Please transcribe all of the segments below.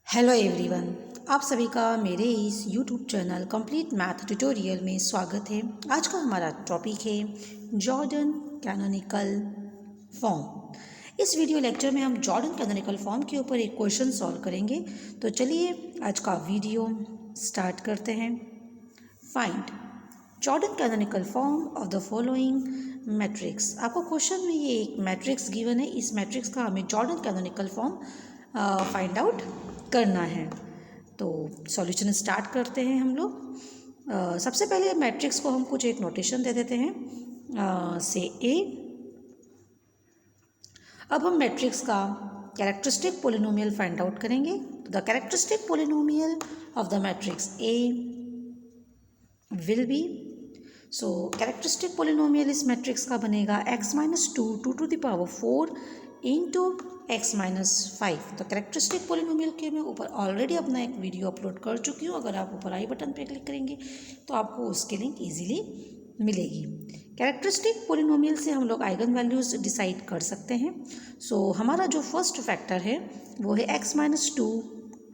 Hello everyone, आप सभी का मेरे इस YouTube channel complete math tutorial में स्वागत है। आज का हमारा टॉपिक है जॉर्डन कैनोनिकल फॉर्म। इस वीडियो लेक्चर में हम जॉर्डन कैनोनिकल फॉर्म के ऊपर एक क्वेश्चन सॉल्व करेंगे। तो चलिए आज का वीडियो स्टार्ट करते हैं। Find Jordan canonical form of the following matrix. आपको क्वेश्चन में ये एक मैट्रिक्स गिवन है, इस मैट्रिक्स का हमें Jordan canonical form find out करना है। तो सॉल्यूशन स्टार्ट करते हैं हम लोग। सबसे पहले मैट्रिक्स को हम कुछ एक नोटेशन दे देते हैं से ए। अब हम मैट्रिक्स का कैरेक्टरिस्टिक पोलिनोमियल फाइंड आउट करेंगे। The characteristic polynomial of the matrix A will be, so characteristic polynomial इस मैट्रिक्स का बनेगा x minus 2 to the power 4 into x minus 5। तो कैरेक्टरिस्टिक पोलिनोमियल के मैं ऊपर ऑलरेडी अपना एक वीडियो अपलोड कर चुकी हूँ। अगर आप ऊपर आई बटन पे क्लिक करेंगे तो आपको उसकी लिंक इजीली मिलेगी। कैरेक्टरिस्टिक पोलिनोमियल से हम लोग आइगन वैल्यूज डिसाइड कर सकते हैं। सो हमारा जो फर्स्ट फैक्टर है वो है x minus 2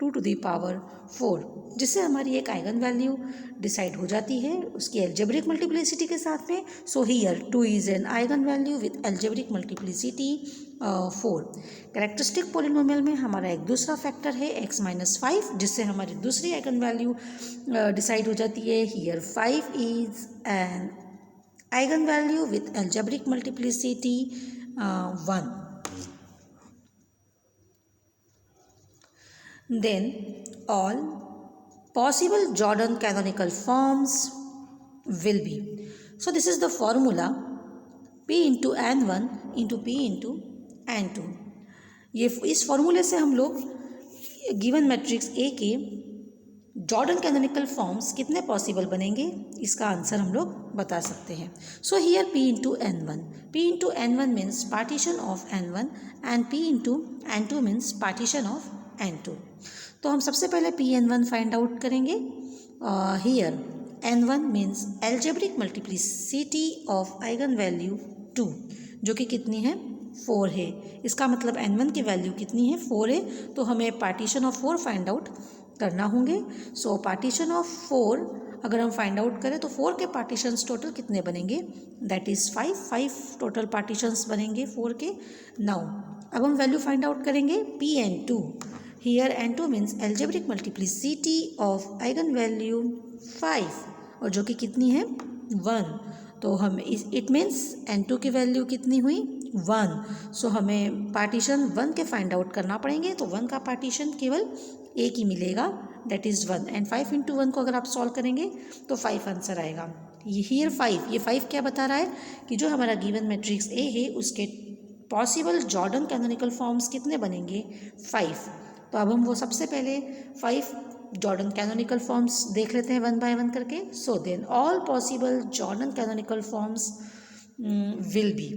to the power 4, जिससे हमारी एक आइगन वैल्यू डिसाइड हो जाती है उसकी एल्जेब्रिक मल्टीप्लिसिटी के साथ में। So here 2 is an eigen value with algebraic multiplicity 4। Characteristic polynomial में हमारा एक दूसरा फैक्टर है x माइनस 5, जिससे हमारी दूसरी आइगन वैल्यू डिसाइड हो जाती है। Here 5 is an eigen value with algebraic multiplicity 1। Then all possible Jordan canonical forms will be. So this is the formula P into n1 into P into n2. ये इस फॉर्मूले से हम लोग given matrix ए के जॉर्डन कैनोनिकल फॉर्म्स कितने possible बनेंगे इसका आंसर हम लोग बता सकते हैं। So here P into n1 means partition of n1 and P into n2 means partition of n2। तो हम सबसे पहले Pn1 फाइंड आउट करेंगे। Here n1 means algebraic multiplicity of eigen value 2, जो कि कितनी है 4 है। इसका मतलब n1 की वैल्यू कितनी है 4 है, तो हमें पार्टीशन ऑफ 4 फाइंड आउट करना होंगे। सो पार्टीशन ऑफ 4 अगर हम फाइंड आउट करें तो 4 के पार्टीशंस टोटल कितने बनेंगे, दैट इज़ 5 टोटल पार्टीशंस बनेंगे 4 के। नाउ अब हम वैल्यू फाइंड आउट करेंगे Pn2। Here n2 means algebraic multiplicity of eigen value 5, और जो कि कितनी है 1। तो हम इट मीन्स n2 की वैल्यू कितनी हुई 1। सो हमें पार्टीशन 1 के फाइंड आउट करना पड़ेंगे। तो 1 का पार्टीशन केवल एक ही मिलेगा, दैट इज़ 1। एंड 5 इंटू 1 को अगर आप सॉल्व करेंगे तो 5 आंसर आएगा। हियर 5, ये 5 क्या बता रहा है कि जो हमारा गिवन मैट्रिक्स ए है उसके पॉसिबल जॉर्डन कैनोनिकल फॉर्म्स कितने बनेंगे 5। तो अब हम वो सबसे पहले 5 जॉर्डन कैनोनिकल फॉर्म्स देख लेते हैं 1 बाय 1 करके। So then all possible Jordan canonical forms will be.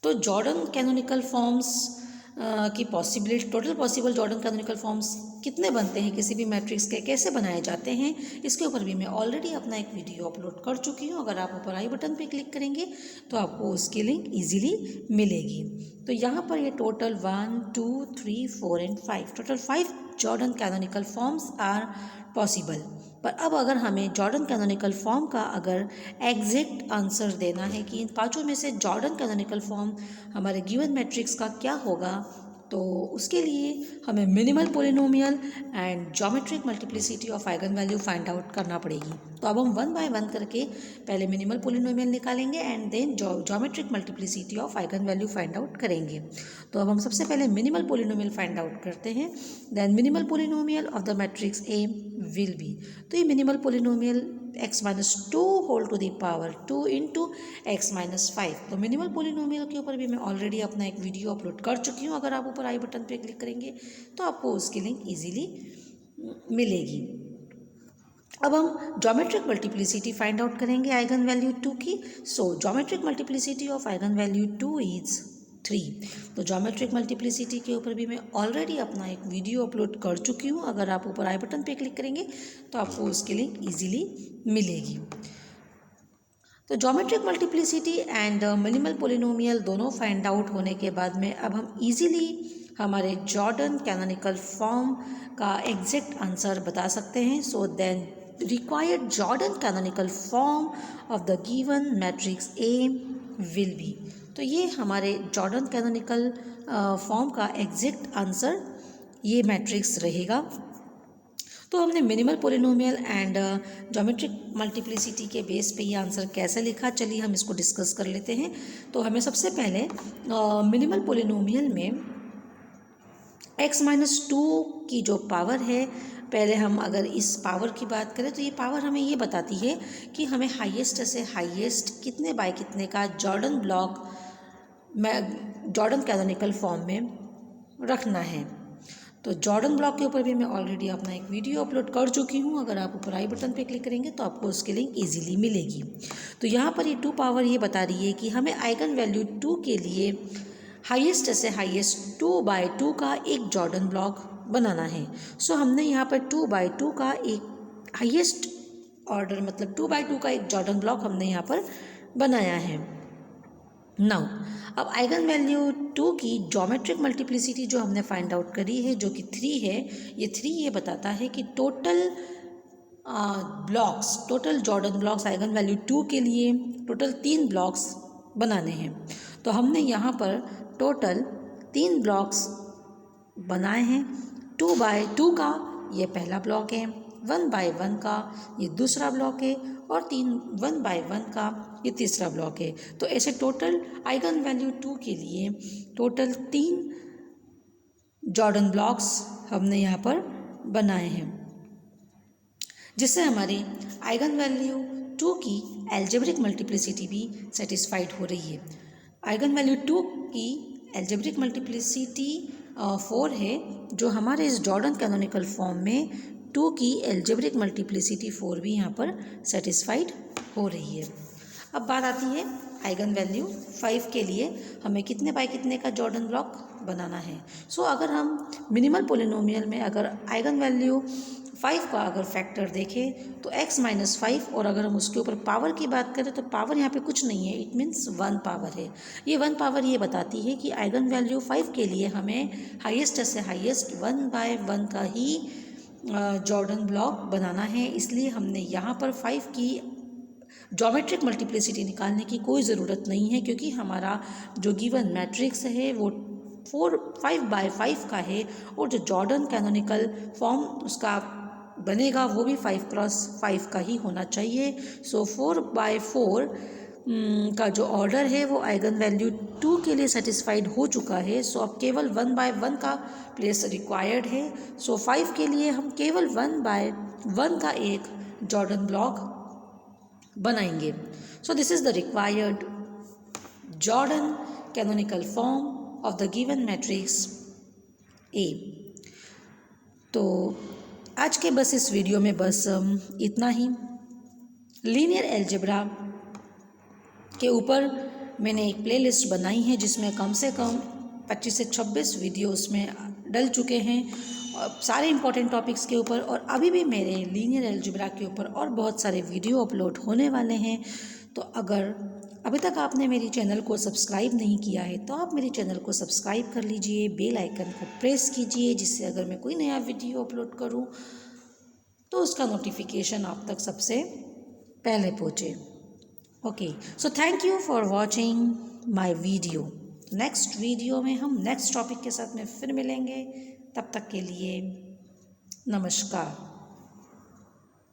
तो जॉर्डन कैनोनिकल फॉर्म्स की possibility, total possible Jordan canonical forms कितने बनते हैं किसी भी मैट्रिक्स के, कैसे बनाए जाते हैं, इसके ऊपर भी मैं ऑलरेडी अपना एक वीडियो अपलोड कर चुकी हूँ। अगर आप ऊपर आई बटन पे क्लिक करेंगे तो आपको उसकी लिंक इजीली मिलेगी। तो यहाँ पर ये total 1 2 3 4 and 5, total 5 Jordan canonical forms are possible. पर अब अगर हमें जॉर्डन कैनोनिकल फॉर्म का अगर एग्जैक्ट आंसर देना है कि इन पांचों में से जॉर्डन कैनोनिकल फॉर्म हमारे गिवन मैट्रिक्स का क्या होगा, तो उसके लिए हमें minimal polynomial and geometric multiplicity of eigen value find out करना पड़ेगी। तो अब हम 1 बाय 1 करके पहले मिनिमल पोलिनोमियल निकालेंगे and then geometric multiplicity of eigen value find out करेंगे। तो अब हम सबसे पहले मिनिमल पोलिनोमियल फाइंड आउट करते हैं। Then minimal polynomial of the matrix A will be. तो ये minimal polynomial x minus 2 whole to the power 2 into x minus 5। तो मिनिमल पोलिनोमियल के ऊपर भी मैं ऑलरेडी अपना एक वीडियो अपलोड कर चुकी हूँ। अगर आप ऊपर आई बटन पे क्लिक करेंगे तो आपको उसकी लिंक इजीली मिलेगी। अब हम ज्योमेट्रिक मल्टीप्लिसिटी फाइंड आउट करेंगे आइगन वैल्यू 2 की। So geometric multiplicity of eigen value 2 is 3। तो ज्योमेट्रिक मल्टीप्लिसिटी के ऊपर भी मैं ऑलरेडी अपना एक वीडियो अपलोड कर चुकी हूँ। अगर आप ऊपर आई बटन पे क्लिक करेंगे तो आपको उसकी लिंक इजीली मिलेगी। तो geometric multiplicity and minimal polynomial दोनों फाइंड आउट होने के बाद में अब हम इजीली हमारे जॉर्डन कैनोनिकल फॉर्म का एग्जैक्ट आंसर बता सकते हैं। So then required Jordan canonical form of the given matrix A will be. तो ये हमारे जॉर्डन कैनोनिकल फॉर्म का एग्जैक्ट आंसर ये मैट्रिक्स रहेगा। तो हमने minimal polynomial and geometric multiplicity के बेस पे ये आंसर कैसे लिखा, चलिए हम इसको डिस्कस कर लेते हैं। तो हमें सबसे पहले मिनिमल पोलिनोमियल में x-2 की जो पावर है, पहले हम अगर इस पावर की बात करें तो ये पावर हमें ये बताती है कि हमें हाईएस्ट से हाईएस्ट कितने बाय कितने का Jordan block Jordan canonical form में रखना है। तो जॉर्डन ब्लॉक के ऊपर भी मैं ऑलरेडी अपना एक वीडियो अपलोड कर चुकी हूँ, अगर आप ऊपर आई बटन पे क्लिक करेंगे तो आपको उसकी लिंक इजीली मिलेगी। तो यहाँ पर ये 2 पावर ये बता रही है कि हमें आइगन वैल्यू 2 के लिए हाईएस्ट से हाईएस्ट 2/2 का एक जॉर्डन ब्लॉक बनाना है। सो हमने यहाँ पर 2/2 का एक हाईएस्ट ऑर्डर मतलब 2/2 का एक जॉर्डन ब्लॉक हमने यहाँ पर बनाया है। नाउ अब आइगन वैल्यू 2 की ज्योमेट्रिक मल्टीप्लिसिटी जो हमने फाइंड आउट करी है जो कि 3 है, ये 3 ये बताता है कि total Jordan blocks eigen value 2 के लिए टोटल 3 ब्लॉक्स बनाने हैं। तो हमने यहाँ पर टोटल 3 ब्लॉक्स बनाए हैं। 2/2 का ये पहला ब्लॉक है, 1/1 का ये दूसरा ब्लॉक है और 1/1 का ये तीसरा ब्लॉक है। तो ऐसे टोटल आइगन वैल्यू 2 के लिए टोटल 3 जॉर्डन ब्लॉक्स हमने यहाँ पर बनाए हैं, जिससे हमारी आइगन वैल्यू 2 की एल्जेब्रिक मल्टीप्लिसिटी भी सेटिस्फाइड हो रही है। आइगन वैल्यू 2 की एल्जेब्रिक मल्टीप्लिसिटी 4 है, जो हमारे इस जॉर्डन कैनोनिकल फॉर्म में 2 की एल्जेब्रिक मल्टीप्लिसिटी 4 भी यहाँ पर सेटिस्फाइड हो रही है। अब बात आती है आइगन वैल्यू 5 के लिए हमें कितने बाय कितने का जॉर्डन ब्लॉक बनाना है। सो अगर हम मिनिमल पोलिनोमियल में अगर आइगन वैल्यू 5 का अगर फैक्टर देखें तो x-5, और अगर हम उसके ऊपर पावर की बात करें तो पावर यहाँ पे कुछ नहीं है, इट मीन्स 1 पावर है। ये 1 पावर ये बताती है कि आइगन वैल्यू 5 के लिए हमें हाईएस्ट से हाईएस्ट 1/1 का ही जॉर्डन ब्लॉक बनाना है। इसलिए हमने यहाँ पर 5 की ज्योमेट्रिक मल्टीप्लिसिटी निकालने की कोई ज़रूरत नहीं है, क्योंकि हमारा जो गिवन मैट्रिक्स है वो 5/5 का है और जो जॉर्डन कैनोनिकल फॉर्म उसका बनेगा वो भी 5x5 का ही होना चाहिए। सो 4/4 का जो ऑर्डर है वो आइगन वैल्यू 2 के लिए सेटिस्फाइड हो चुका है। सो अब केवल 1/1 का प्लेस रिक्वायर्ड है। सो 5 के लिए हम केवल 1/1 का एक जॉर्डन ब्लॉक बनाएंगे। So this is the required Jordan canonical form of the given matrix ए। तो आज के बस इस वीडियो में बस इतना ही। लीनियर अलजेब्रा के ऊपर मैंने एक प्लेलिस्ट बनाई है जिसमें कम से कम 25 से 26 वीडियो उसमें डल चुके हैं सारे इंपॉर्टेंट टॉपिक्स के ऊपर, और अभी भी मेरे लीनियर अलजेब्रा के ऊपर और बहुत सारे वीडियो अपलोड होने वाले हैं। तो अगर अभी तक आपने मेरी चैनल को सब्सक्राइब नहीं किया है तो आप मेरे चैनल को सब्सक्राइब कर लीजिए, बेल आइकन को प्रेस कीजिए, जिससे अगर मैं कोई नया वीडियो अपलोड करूं तो उसका नोटिफिकेशन आप तक सबसे पहले पहुंचे। Okay, so thank you for watching my video. Next video में हम नेक्स्ट टॉपिक के साथ में फिर मिलेंगे, तब तक के लिए नमस्कार।